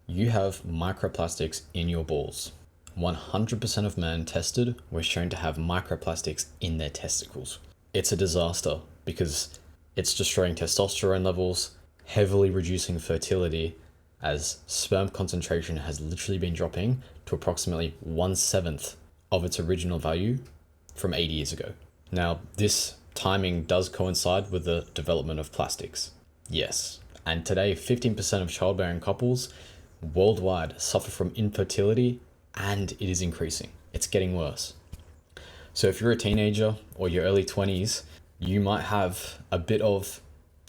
You have microplastics in your balls. 100% of men tested were shown to have microplastics in their testicles. It's a disaster because it's destroying testosterone levels, heavily reducing fertility, as sperm concentration has literally been dropping to approximately 1/7 of its original value from 80 years ago. Now, this timing does coincide with the development of plastics. Yes, and today 15% of childbearing couples worldwide suffer from infertility, and it is increasing. It's getting worse. So if you're a teenager or your early 20s, you might have a bit of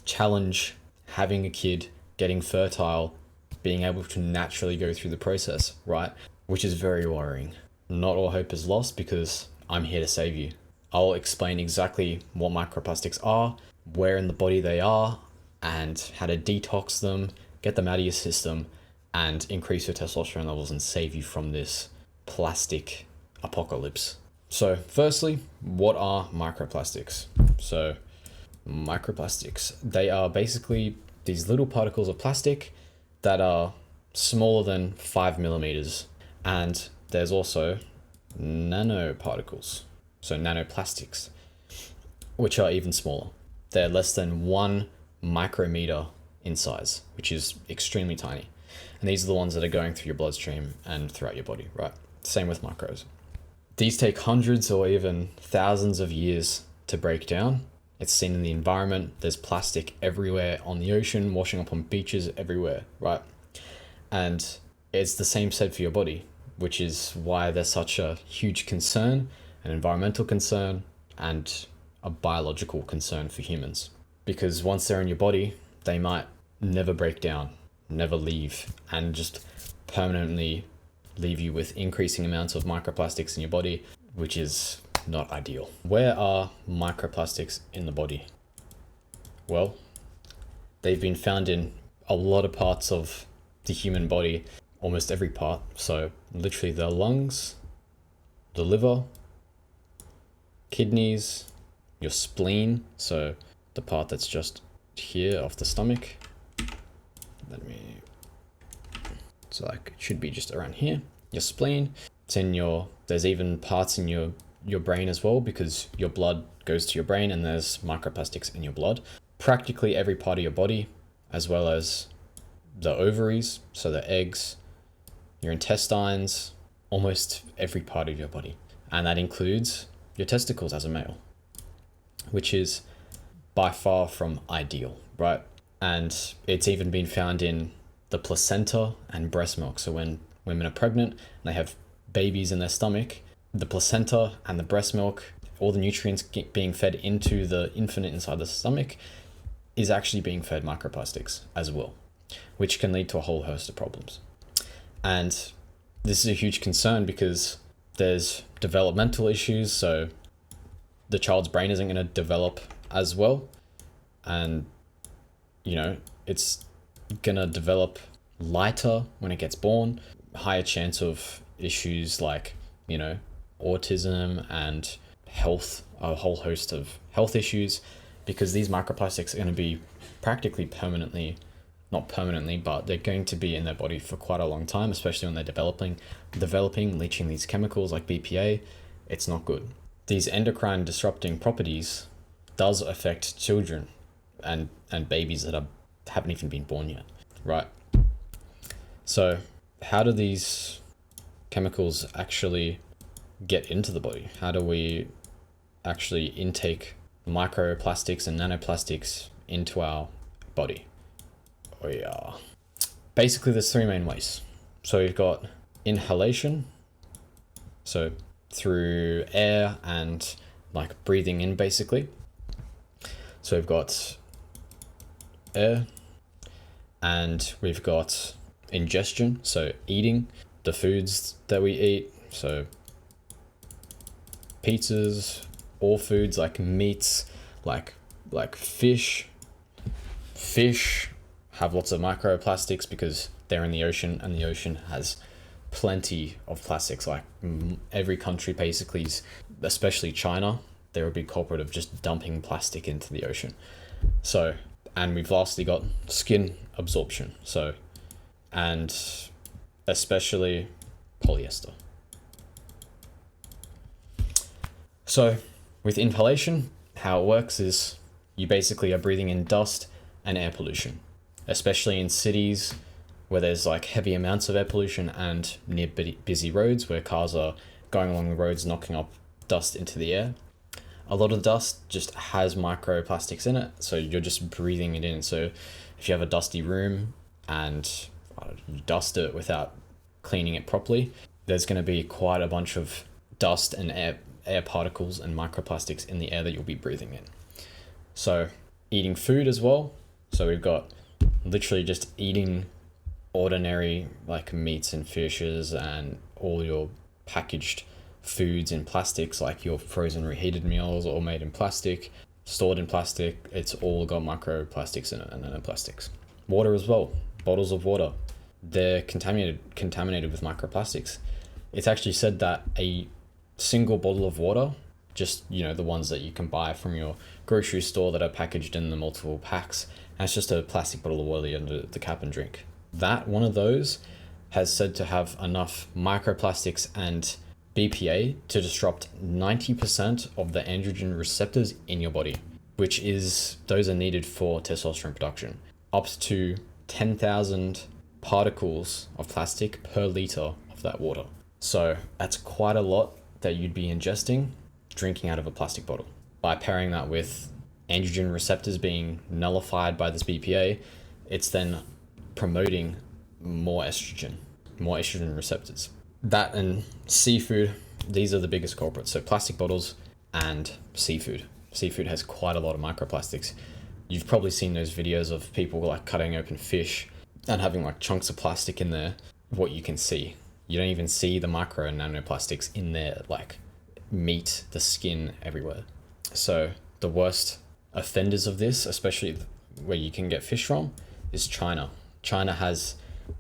challenge having a kid, getting fertile, being able to naturally go through the process, right? Which is very worrying. Not all hope is lost because I'm here to save you. I'll explain exactly what microplastics are, where in the body they are, and how to detox them, get them out of your system, and increase your testosterone levels and save you from this plastic apocalypse. So firstly, what are microplastics? So microplastics, they are basically these little particles of plastic that are smaller than 5 millimeters. And there's also nanoparticles, so nanoplastics, which are even smaller. They're less than 1 micrometer in size, which is extremely tiny. And these are the ones that are going through your bloodstream and throughout your body, right? Same with micros. These take hundreds or even thousands of years to break down. It's seen in the environment. There's plastic everywhere on the ocean, washing up on beaches everywhere, right? And it's the same said for your body, which is why there's such a huge concern, an environmental concern, and a biological concern for humans. Because once they're in your body, they might never break down, never leave, and just permanently leave you with increasing amounts of microplastics in your body, which is not ideal. Where are microplastics in the body? Well, they've been found in a lot of parts of the human body, almost every part. So literally the lungs, the liver, kidneys, your spleen, so the part that's just here off the stomach. So like it should be just around here. Your spleen, it's in there's even parts in your brain as well, because your blood goes to your brain and there's microplastics in your blood. Practically every part of your body, as well as the ovaries, so the eggs, your intestines, almost every part of your body. And that includes your testicles as a male, which is by far from ideal, right? And it's even been found in the placenta and breast milk. So when women are pregnant and they have babies in their stomach, the placenta and the breast milk, all the nutrients being fed into the infant inside the stomach is actually being fed microplastics as well, which can lead to a whole host of problems. And this is a huge concern because there's developmental issues. So the child's brain isn't going to develop as well. And, it's going to develop lighter when it gets born, higher chance of issues like, autism and health, a whole host of health issues, because these microplastics are going to be practically not permanently, but they're going to be in their body for quite a long time, especially when they're developing, leaching these chemicals like BPA. It's not good. These endocrine disrupting properties does affect children and babies that haven't even been born yet, right? So how do these chemicals actually get into the body? How do we actually intake microplastics and nanoplastics into our body? Basically, there's 3 main ways. So you've got inhalation, so through air and like breathing in basically. So we've got air, and we've got ingestion, so eating the foods that we eat, so pizzas, all foods like meats, like fish have lots of microplastics because they're in the ocean, and the ocean has plenty of plastics. Like every country basically, especially China, they're a big culprit of just dumping plastic into the ocean. So, and we've lastly got skin absorption. So and especially polyester. So with inhalation, how it works is you basically are breathing in dust and air pollution, especially in cities where there's like heavy amounts of air pollution and near busy roads where cars are going along the roads knocking up dust into the air. A lot of the dust just has microplastics in it, so you're just breathing it in. So if you have a dusty room and you dust it without cleaning it properly, there's going to be quite a bunch of dust and air particles and microplastics in the air that you'll be breathing in. So eating food as well. So we've got literally just eating ordinary like meats and fishes and all your packaged foods in plastics, like your frozen reheated meals, all made in plastic, stored in plastic. It's all got microplastics in it and nanoplastics. Water as well. Bottles of water, they're contaminated with microplastics. It's actually said that a single bottle of water, just the ones that you can buy from your grocery store that are packaged in the multiple packs, and it's just a plastic bottle of water you under the cap and drink. That one of those has said to have enough microplastics and BPA to disrupt 90% of the androgen receptors in your body, those are needed for testosterone production. Up to 10,000 particles of plastic per liter of that water. So that's quite a lot that you'd be ingesting drinking out of a plastic bottle. By pairing that with androgen receptors being nullified by this BPA, it's then promoting more estrogen receptors. That and seafood, these are the biggest culprits. So plastic bottles and seafood. Seafood has quite a lot of microplastics. You've probably seen those videos of people like cutting open fish and having like chunks of plastic in there. What you can see, you don't even see the micro and nanoplastics in there, like meat, the skin, everywhere. So the worst offenders of this, especially where you can get fish from, is China. China has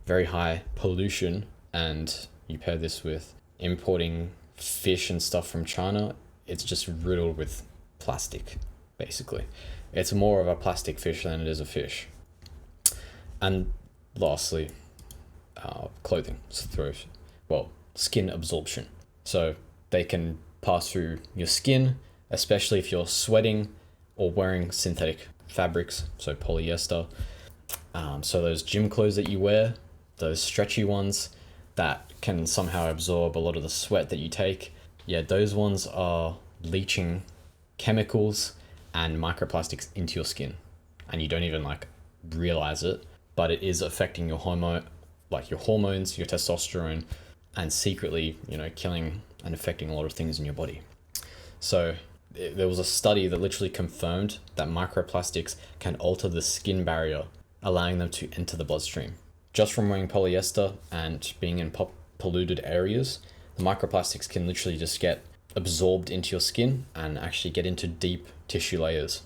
very high pollution, and you pair this with importing fish and stuff from China, it's just riddled with plastic, basically. It's more of a plastic fish than it is a fish. And lastly, clothing, skin absorption. So they can pass through your skin, especially if you're sweating or wearing synthetic fabrics, so polyester. So those gym clothes that you wear, those stretchy ones that can somehow absorb a lot of the sweat that you take, those ones are leaching chemicals and microplastics into your skin, and you don't even realize it, but it is affecting your hormones, your testosterone, and secretly, killing and affecting a lot of things in your body. So there was a study that literally confirmed that microplastics can alter the skin barrier, allowing them to enter the bloodstream. Just from wearing polyester and being in polluted areas, the microplastics can literally just get absorbed into your skin and actually get into deep tissue layers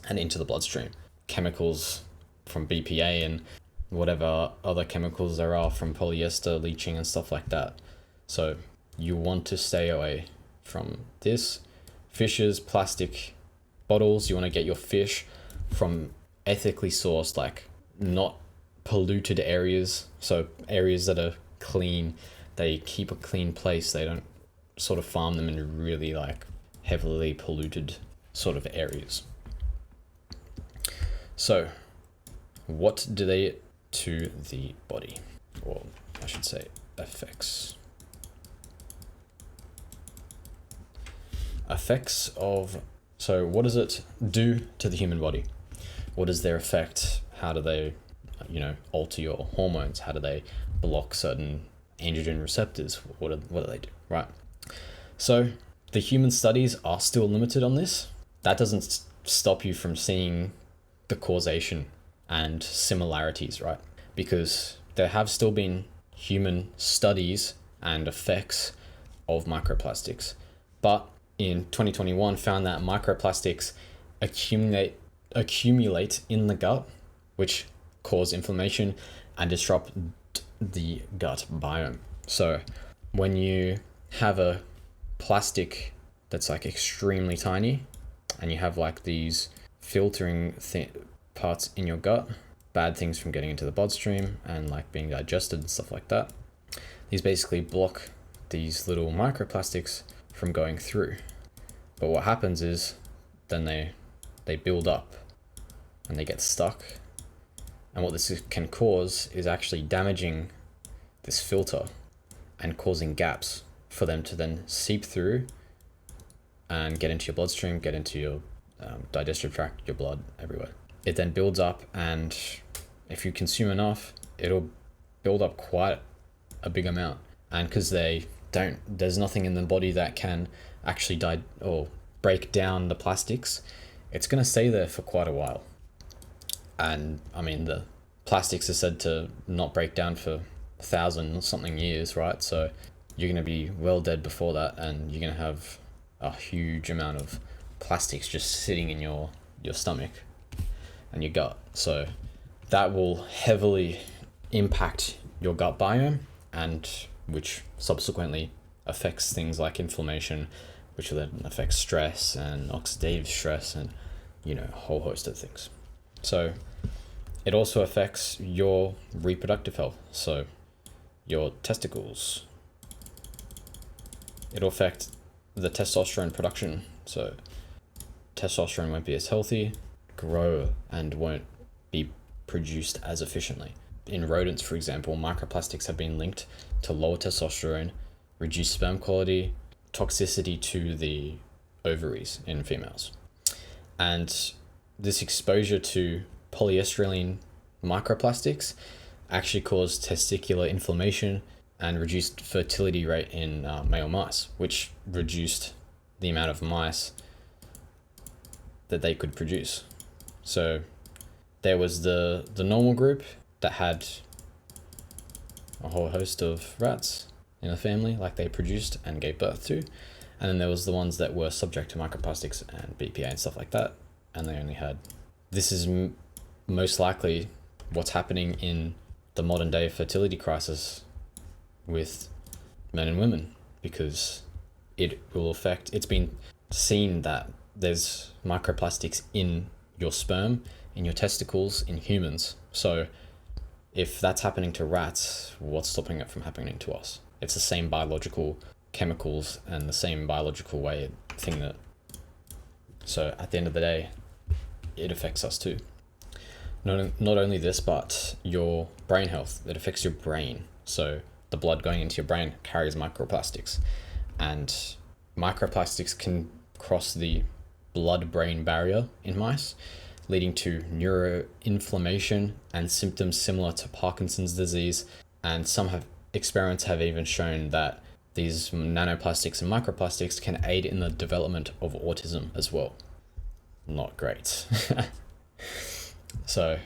and into the bloodstream. Chemicals from BPA and whatever other chemicals there are from polyester leaching and stuff like that. So you want to stay away from this. Fishes, plastic bottles, you want to get your fish from ethically sourced, not polluted areas. So areas that are clean, they keep a clean place. They don't sort of farm them in really heavily polluted sort of areas. So what do they do to the body? Or I should say effects. So what does it do to the human body? What is their effect? How do they, alter your hormones? How do they block certain androgen receptors? What do they do, right? So the human studies are still limited on this. That doesn't stop you from seeing the causation and similarities, right? Because there have still been human studies and effects of microplastics, but in 2021 found that microplastics accumulate in the gut, which cause inflammation and disrupt the gut biome. So when you have a plastic that's extremely tiny and you have these filtering parts in your gut, bad things from getting into the bloodstream and like being digested and stuff like that. These basically block these little microplastics from going through. But what happens is then they build up and they get stuck. And what this can cause is actually damaging this filter and causing gaps for them to then seep through and get into your bloodstream, get into your digestive tract, your blood, everywhere. It then builds up, and if you consume enough, it'll build up quite a big amount. And because there's nothing in the body that can actually break down the plastics, it's going to stay there for quite a while. And I mean, the plastics are said to not break down for 1,000 or something years, right? So you're going to be well dead before that, and you're going to have a huge amount of plastics just sitting in your stomach and your gut. So that will heavily impact your gut biome, and which subsequently affects things like inflammation, which then affects stress and oxidative stress and, a whole host of things. So it also affects your reproductive health. So your testicles. It'll affect the testosterone production. So testosterone won't be as healthy, grow, and won't be produced as efficiently. In rodents, for example, microplastics have been linked to lower testosterone, reduced sperm quality, toxicity to the ovaries in females. And this exposure to polyestyrene microplastics actually caused testicular inflammation and reduced fertility rate in male mice, which reduced the amount of mice that they could produce. So there was the normal group that had a whole host of rats in a family, like they produced and gave birth to. And then there was the ones that were subject to microplastics and BPA and stuff like that, and they only had. This is most likely what's happening in the modern day fertility crisis with men and women, because it will affect. It's been seen that there's microplastics in your sperm, in your testicles, in humans. So if that's happening to rats, what's stopping it from happening to us? It's the same biological chemicals and the same biological thing that. So at the end of the day, it affects us too. Not only this, but your brain health. It affects your brain. So the blood going into your brain carries microplastics, and microplastics can cross the blood-brain barrier in mice, leading to neuroinflammation and symptoms similar to Parkinson's disease. And some experiments have even shown that these nanoplastics and microplastics can aid in the development of autism as well. Not great. So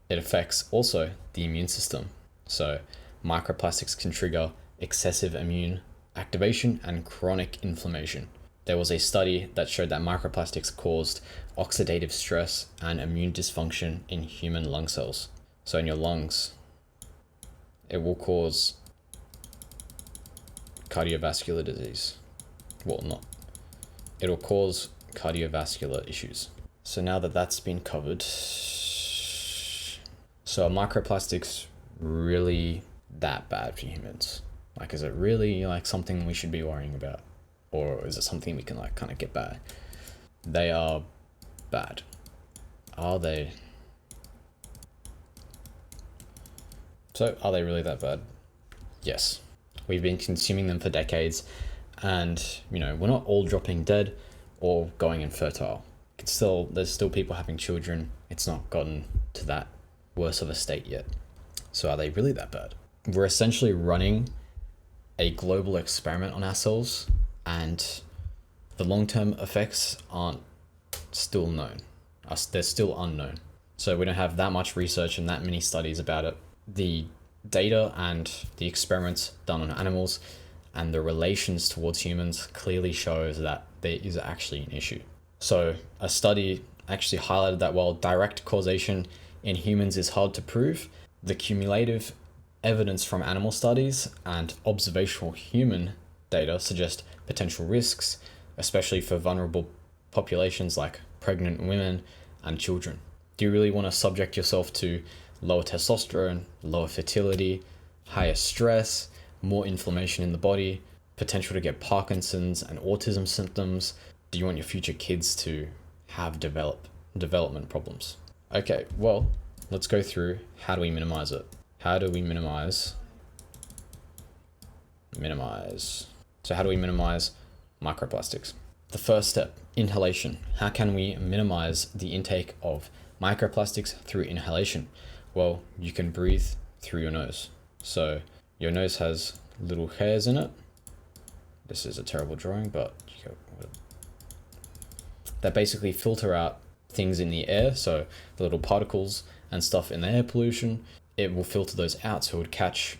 it affects also the immune system. So microplastics can trigger excessive immune activation and chronic inflammation. There was a study that showed that microplastics caused oxidative stress and immune dysfunction in human lung cells. So in your lungs, it will cause cardiovascular disease. It'll cause cardiovascular issues. So now that that's been covered, so are microplastics really that bad for humans? Like, is it really like something we should be worrying about? Or is it something we can like kind of get by? They are bad. Are they? So are they really that bad? Yes. We've been consuming them for decades, and we're not all dropping dead or going infertile. There's still people having children. It's not gotten to that worse of a state yet. So are they really that bad? We're essentially running a global experiment on ourselves, and the long-term effects aren't still known. They're still unknown. So we don't have that much research and that many studies about it. The data and the experiments done on animals and the relations towards humans clearly shows that there is actually an issue. So a study actually highlighted that while direct causation in humans is hard to prove, the cumulative evidence from animal studies and observational human data suggest potential risks, especially for vulnerable populations like pregnant women and children. Do you really want to subject yourself to lower testosterone, lower fertility, higher stress, more inflammation in the body, potential to get Parkinson's and autism symptoms. Do you want your future kids to have development problems? Okay, well, let's go through how do we minimize it. How do we minimize? So how do we minimize microplastics? The first step, inhalation. How can we minimize the intake of microplastics through inhalation? Well, you can breathe through your nose. So your nose has little hairs in it. This is a terrible drawing, but that basically filter out things in the air. So the little particles and stuff in the air pollution, it will filter those out. So it would catch,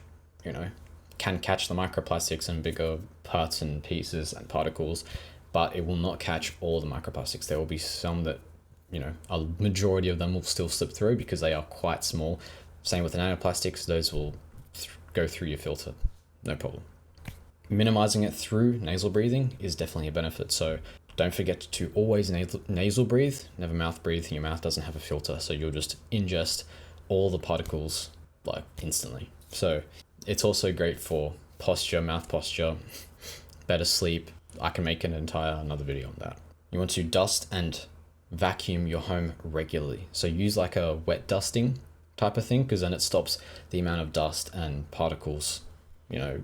can catch the microplastics and bigger parts and pieces and particles, but it will not catch all the microplastics. There will be some that, a majority of them will still slip through because they are quite small. Same with the nanoplastics, those will go through your filter, no problem. Minimizing it through nasal breathing is definitely a benefit. So don't forget to always nasal breathe, never mouth breathe. Your mouth doesn't have a filter, so you'll just ingest all the particles like instantly. So it's also great for posture, mouth posture, better sleep. I can make another video on that. You want to dust and vacuum your home regularly. So use like a wet dusting type of thing, because then it stops the amount of dust and particles,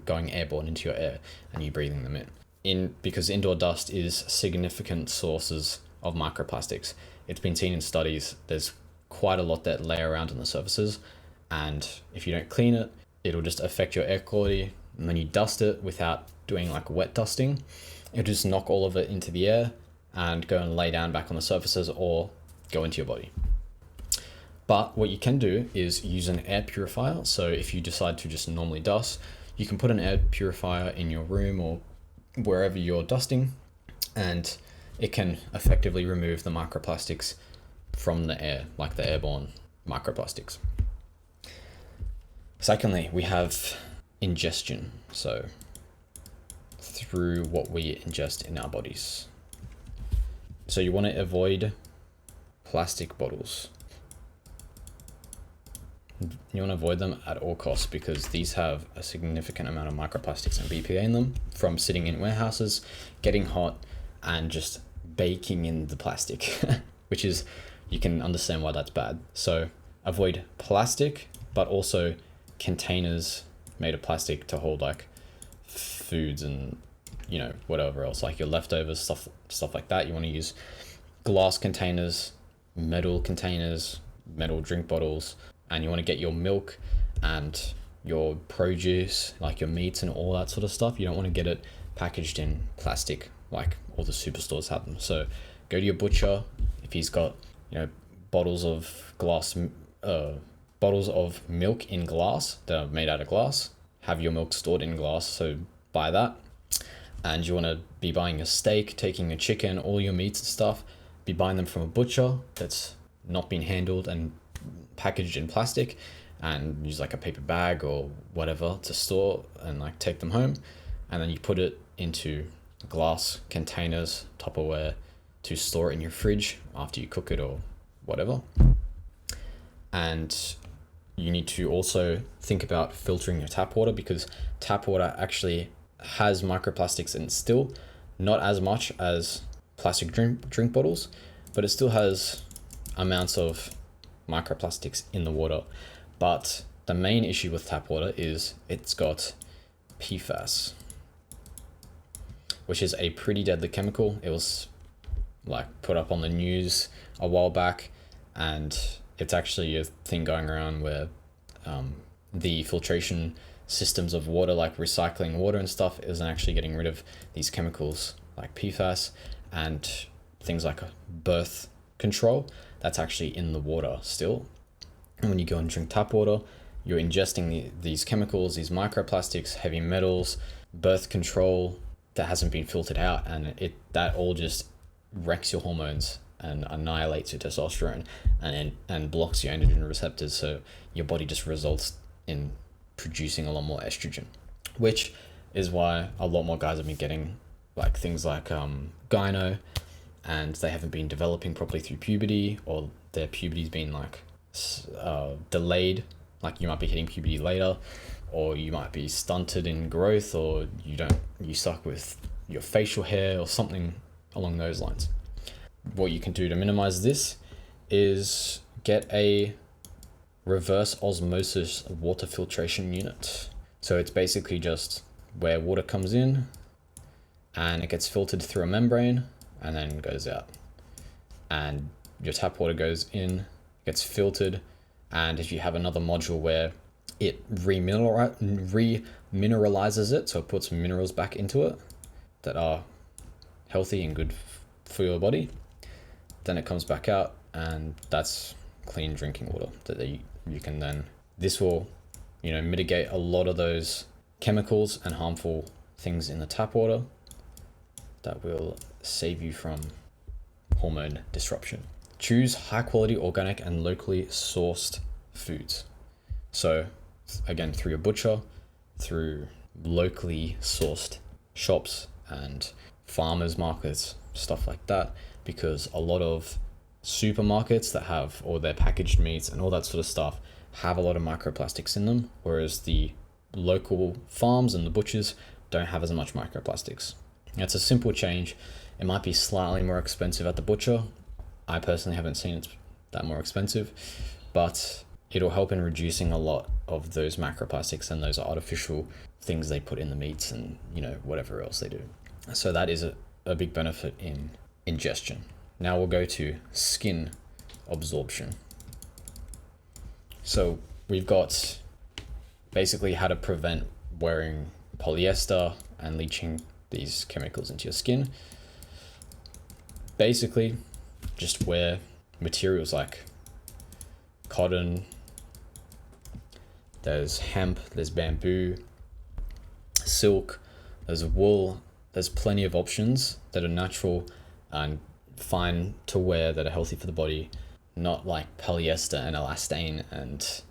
going airborne into your air and you breathing them in. Because indoor dust is significant sources of microplastics. It's been seen in studies, there's quite a lot that lay around on the surfaces, and if you don't clean it, it'll just affect your air quality. And then you dust it without doing like wet dusting, it'll just knock all of it into the air and go and lay down back on the surfaces or go into your body. But what you can do is use an air purifier. So if you decide to just normally dust, you can put an air purifier in your room or wherever you're dusting, and it can effectively remove the microplastics from the air, like the airborne microplastics. Secondly, we have ingestion. So through what we ingest in our bodies. So you want to avoid plastic bottles. You want to avoid them at all costs because these have a significant amount of microplastics and BPA in them from sitting in warehouses, getting hot, and just baking in the plastic, which is, you can understand why that's bad. So avoid plastic, but also containers made of plastic to hold like foods and whatever else, like your leftovers, stuff like that. You want to use glass containers, metal drink bottles, and you want to get your milk and your produce, like your meats and all that sort of stuff. You don't want to get it packaged in plastic like all the superstores have them. So go to your butcher, if he's got bottles of milk in glass that are made out of glass, have your milk stored in glass, so buy that. And you want to be buying a steak, taking a chicken, all your meats and stuff, be buying them from a butcher that's not been handled and packaged in plastic, and use like a paper bag or whatever to store and like take them home. And then you put it into glass containers, Tupperware, to store it in your fridge after you cook it or whatever. And you need to also think about filtering your tap water, because tap water actually has microplastics and still not as much as plastic drink bottles, but it still has amounts of microplastics in the water. But the main issue with tap water is it's got PFAS, which is a pretty deadly chemical. It was like put up on the news a while back, and it's actually a thing going around where the filtration systems of water, like recycling water and stuff, isn't actually getting rid of these chemicals like PFAS and things like birth control. That's actually in the water still. And when you go and drink tap water, you're ingesting these chemicals, these microplastics, heavy metals, birth control that hasn't been filtered out, and that all just wrecks your hormones and annihilates your testosterone and blocks your androgen receptors. So your body just results in producing a lot more estrogen, which is why a lot more guys have been getting like things like gyno, and they haven't been developing properly through puberty, or their puberty's been like delayed, like you might be hitting puberty later, or you might be stunted in growth, or you suck with your facial hair or something along those lines. What you can do to minimize this is get a reverse osmosis water filtration unit. So it's basically just where water comes in and it gets filtered through a membrane and then goes out. And your tap water goes in, gets filtered, and if you have another module where it remineralizes it, so it puts minerals back into it that are healthy and good for your body, then it comes back out, and that's clean drinking water that you can then, this will, mitigate a lot of those chemicals and harmful things in the tap water that will save you from hormone disruption. Choose high quality organic and locally sourced foods. So again, through your butcher, through locally sourced shops and farmers markets, stuff like that, because a lot of supermarkets that have all their packaged meats and all that sort of stuff have a lot of microplastics in them, whereas the local farms and the butchers don't have as much microplastics. It's a simple change. It might be slightly more expensive at the butcher. I personally haven't seen it that more expensive, but it'll help in reducing a lot of those macroplastics and those artificial things they put in the meats and whatever else they do. So that is a big benefit in ingestion. Now we'll go to skin absorption. So we've got basically how to prevent wearing polyester and leaching these chemicals into your skin. Basically, just wear materials like cotton, there's hemp, there's bamboo, silk, there's wool. There's plenty of options that are natural and fine to wear that are healthy for the body, not like polyester and elastane and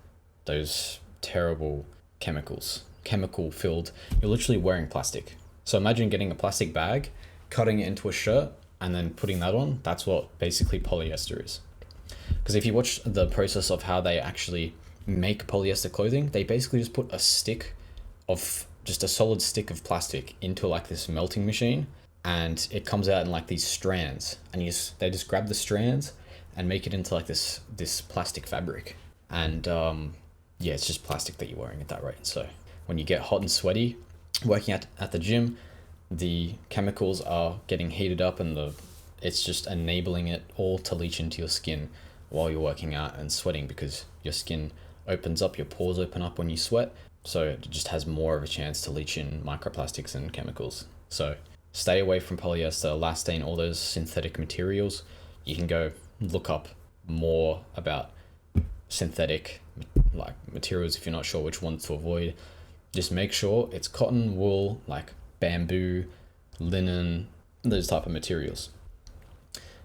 those terrible chemical filled. You're literally wearing plastic. So imagine getting a plastic bag, cutting it into a shirt, and then putting that on. That's what basically polyester is. Because if you watch the process of how they actually make polyester clothing, they basically just put a solid stick of plastic into like this melting machine, and it comes out in like these strands, and they just grab the strands and make it into like this plastic fabric. And it's just plastic that you're wearing at that rate. So when you get hot and sweaty working at the gym, the chemicals are getting heated up and it's just enabling it all to leach into your skin while you're working out and sweating, because your skin opens up, your pores open up when you sweat. So it just has more of a chance to leach in microplastics and chemicals. So stay away from polyester, elastane, all those synthetic materials. You can go look up more about synthetic like materials if you're not sure which ones to avoid. Just make sure it's cotton, wool, like bamboo, linen, those type of materials.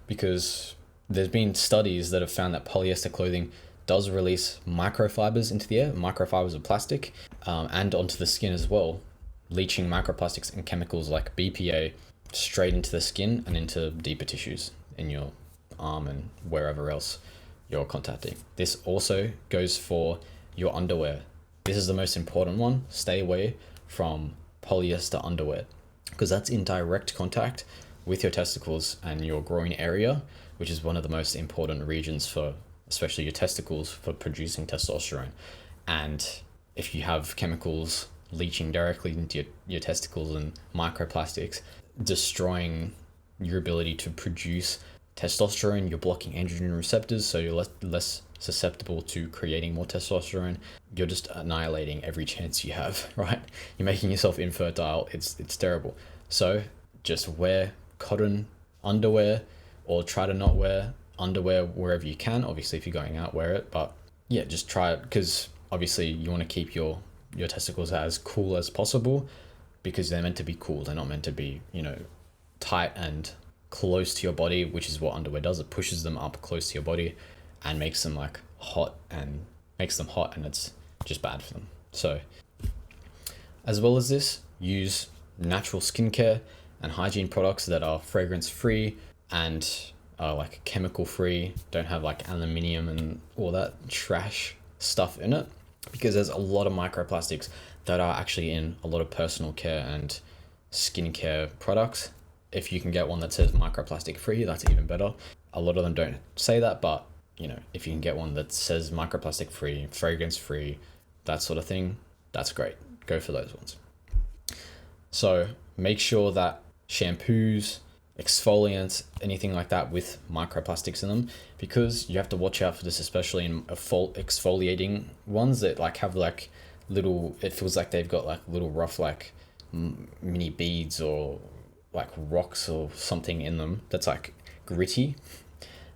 Because there's been studies that have found that polyester clothing does release microfibers into the air, microfibers of plastic, and onto the skin as well, leaching microplastics and chemicals like BPA straight into the skin and into deeper tissues in your arm and wherever else you're contacting. This also goes for your underwear. This is the most important one. Stay away from polyester underwear, because that's in direct contact with your testicles and your groin area, which is one of the most important regions for especially your testicles for producing testosterone. And if you have chemicals leaching directly into your testicles and microplastics, destroying your ability to produce testosterone, you're blocking androgen receptors, so you're less susceptible to creating more testosterone. You're just annihilating every chance you have, right? You're making yourself infertile. It's terrible. So just wear cotton underwear, or try to not wear underwear wherever you can. Obviously, if you're going out, wear it, but yeah, just try it, because obviously you want to keep your testicles as cool as possible, because they're meant to be cool. They're not meant to be, tight and close to your body, which is what underwear does. It pushes them up close to your body and makes them hot, and it's just bad for them. So as well as this, use natural skincare and hygiene products that are fragrance free and like chemical free, don't have like aluminium and all that trash stuff in it, because there's a lot of microplastics that are actually in a lot of personal care and skincare products. If you can get one that says microplastic free, that's even better. A lot of them don't say that, but you know, if you can get one that says microplastic free, fragrance free, that sort of thing, that's great. Go for those ones. So make sure that shampoos, exfoliants, anything like that with microplastics in them, because you have to watch out for this, especially in exfoliating ones that like have like little, it feels like they've got like little rough like mini beads or like rocks or something in them that's like gritty.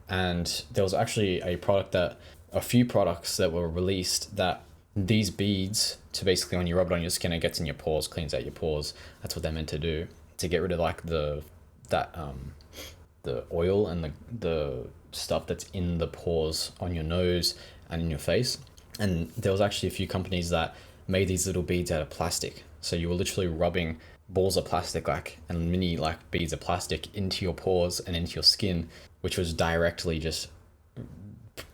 And there was actually a few products that were released that these beads, to basically when you rub it on your skin, it gets in your pores, cleans out your pores. That's what they're meant to do, to get rid of like the oil and the stuff that's in the pores on your nose and in your face. And there was actually a few companies that made these little beads out of plastic. So you were literally rubbing balls of plastic like and mini like beads of plastic into your pores and into your skin, which was directly just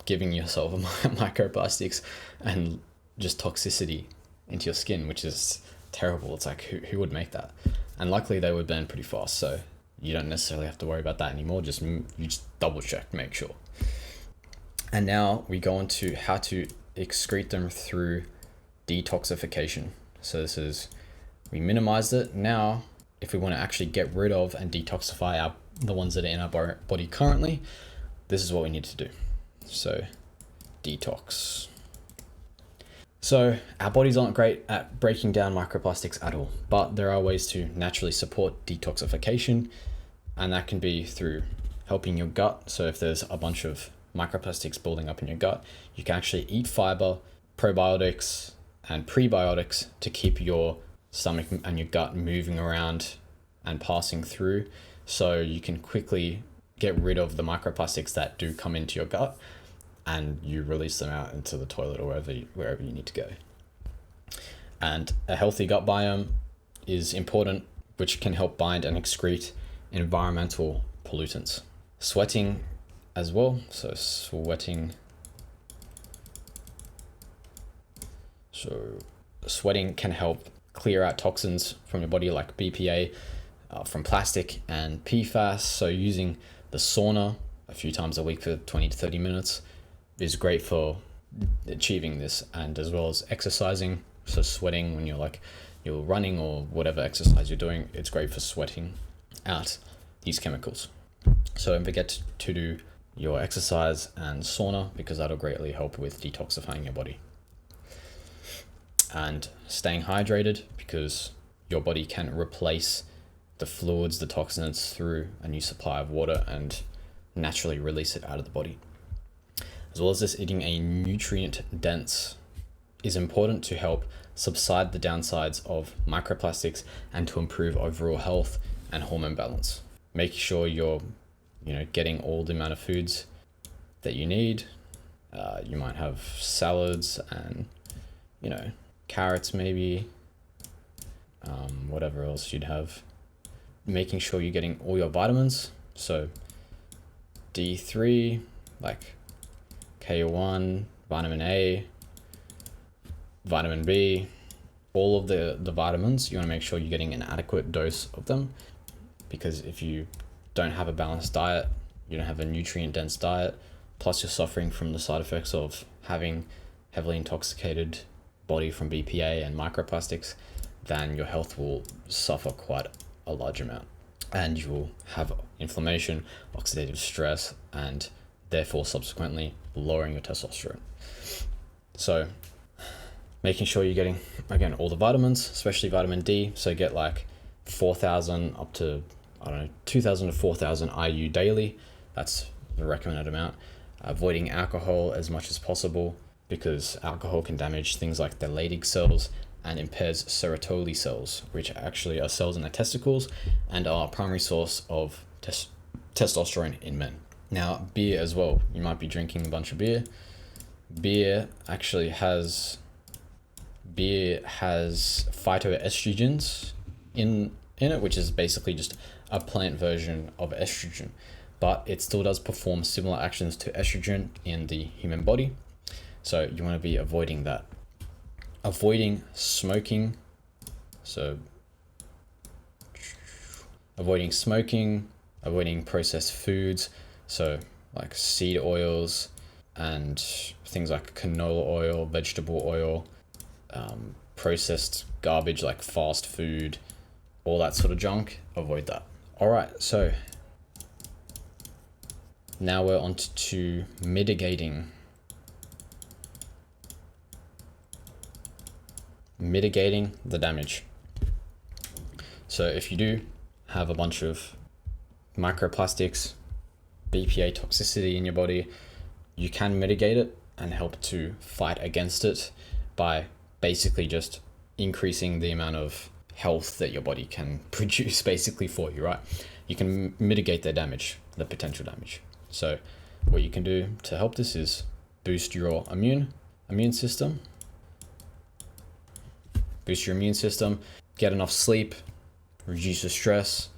giving yourself microplastics and just toxicity into your skin, which is terrible. It's like, who would make that? And luckily they were banned pretty fast, so you don't necessarily have to worry about that anymore. You just double check, make sure. And now we go on to how to excrete them through detoxification. So we minimized it. Now, if we want to actually get rid of and detoxify the ones that are in our body currently, this is what we need to do. So detox. So our bodies aren't great at breaking down microplastics at all, but there are ways to naturally support detoxification, and that can be through helping your gut. So if there's a bunch of microplastics building up in your gut, you can actually eat fiber, probiotics, and prebiotics to keep your stomach and your gut moving around and passing through, so you can quickly get rid of the microplastics that do come into your gut, and you release them out into the toilet or wherever you need to go. And a healthy gut biome is important, which can help bind and excrete environmental pollutants. Sweating as well. So sweating can help clear out toxins from your body like BPA, from plastic and PFAS. So using the sauna a few times a week for 20 to 30 minutes is great for achieving this, and as well as exercising. So sweating when you're running or whatever exercise you're doing, it's great for sweating out these chemicals. So don't forget to do your exercise and sauna, because that'll greatly help with detoxifying your body. And staying hydrated, because your body can replace the fluids, the toxins, through a new supply of water and naturally release it out of the body. As well as this, eating a nutrient dense is important to help subside the downsides of microplastics and to improve overall health and hormone balance. Make sure you're getting all the amount of foods that you need. You might have salads and carrots maybe, whatever else you'd have. Making sure you're getting all your vitamins, so D3, like K1, vitamin A, vitamin B, all of the vitamins. You want to make sure you're getting an adequate dose of them, because if you don't have a balanced diet, you don't have a nutrient dense diet, plus you're suffering from the side effects of having heavily intoxicated body from BPA and microplastics, then your health will suffer quite a large amount, and you will have inflammation, oxidative stress, and therefore subsequently lowering your testosterone. So making sure you're getting, again, all the vitamins, especially vitamin D. So get like 4,000 up to 2,000 to 4,000 IU daily. That's the recommended amount. Avoiding alcohol as much as possible, because alcohol can damage things like the Leydig cells and impairs Sertoli cells, which actually are cells in the testicles and are a primary source of testosterone in men. Now, beer as well. You might be drinking a bunch of beer. Beer has phytoestrogens in it, which is basically just a plant version of estrogen. but it still does perform similar actions to estrogen in the human body. So you want to be avoiding that. Avoiding smoking. So avoiding smoking, avoiding processed foods. So like seed oils and things like canola oil, vegetable oil, processed garbage like fast food, all that sort of junk. Avoid that. All right, so now we're on to mitigating the damage. So if you do have a bunch of microplastics, BPA toxicity in your body, you can mitigate it and help to fight against it by basically just increasing the amount of health that your body can produce basically for you, right? You can mitigate the damage, the potential damage. So what you can do to help this is boost your immune system. Boost your immune system, get enough sleep, reduce your stress,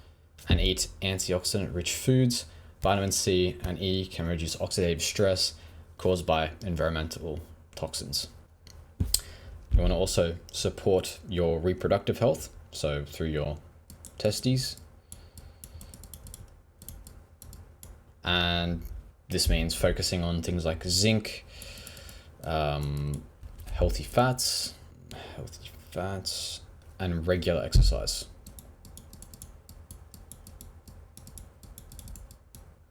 and eat antioxidant-rich foods. Vitamin C and E can reduce oxidative stress caused by environmental toxins. You want to also support your reproductive health, so through your testes. And this means focusing on things like zinc, healthy fats, and regular exercise.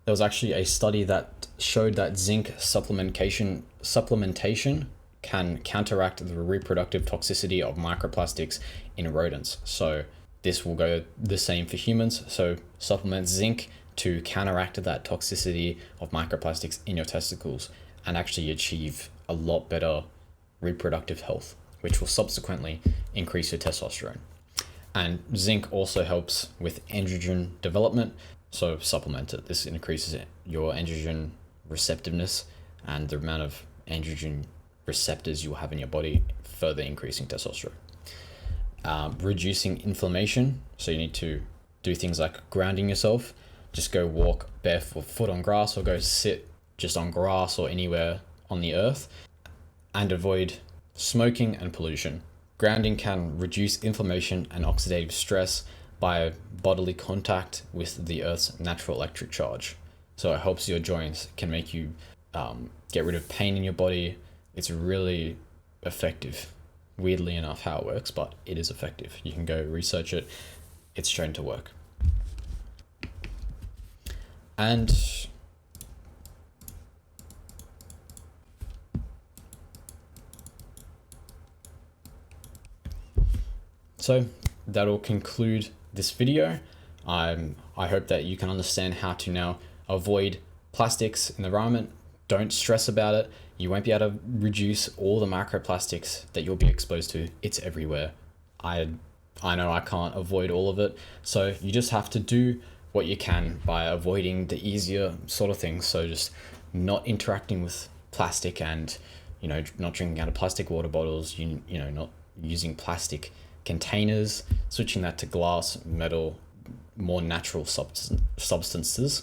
There was actually a study that showed that zinc supplementation can counteract the reproductive toxicity of microplastics in rodents. So this will go the same for humans. So supplement zinc to counteract that toxicity of microplastics in your testicles and actually achieve a lot better reproductive health, which will subsequently increase your testosterone. And zinc also helps with androgen development, so supplement it. This increases your androgen receptiveness and the amount of androgen receptors you'll have in your body, further increasing testosterone. Reducing inflammation, so you need to do things like grounding yourself. Just go walk barefoot on grass, or go sit just on grass or anywhere on the earth, and avoid smoking and pollution. Grounding can reduce inflammation and oxidative stress by bodily contact with the Earth's natural electric charge. So it helps your joints, can make you get rid of pain in your body. It's really effective. Weirdly enough how it works, but it is effective. You can go research it. It's shown to work. And so that'll conclude this video. I hope that you can understand how to now avoid plastics in the environment. Don't stress about it. You won't be able to reduce all the microplastics that you'll be exposed to. It's everywhere. I know I can't avoid all of it. So you just have to do what you can by avoiding the easier sort of things. So just not interacting with plastic and, not drinking out of plastic water bottles, not using plastic containers, switching that to glass, metal, more natural substances,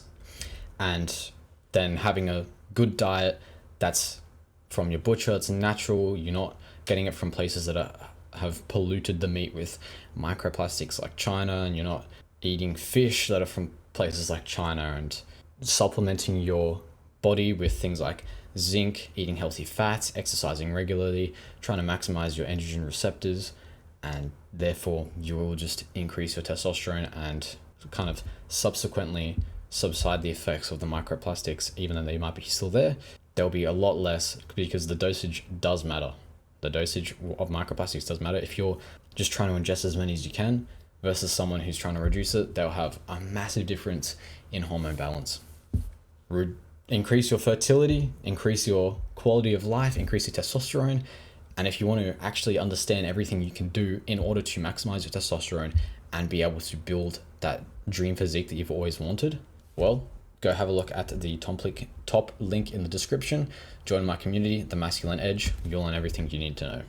and then having a good diet that's from your butcher. It's natural. You're not getting it from places that have polluted the meat with microplastics like China, and you're not eating fish that are from places like China, and supplementing your body with things like zinc, eating healthy fats, exercising regularly, trying to maximize your androgen receptors, and therefore you will just increase your testosterone and kind of subsequently subside the effects of the microplastics. Even though they might be still there, there'll be a lot less, because the dosage does matter. The dosage of microplastics does matter. If you're just trying to ingest as many as you can versus someone who's trying to reduce it, they'll have a massive difference in hormone balance. Increase your fertility, increase your quality of life, increase your testosterone. And if you want to actually understand everything you can do in order to maximize your testosterone and be able to build that dream physique that you've always wanted, well, go have a look at the top link in the description. Join my community, The Masculine Edge. You'll learn everything you need to know.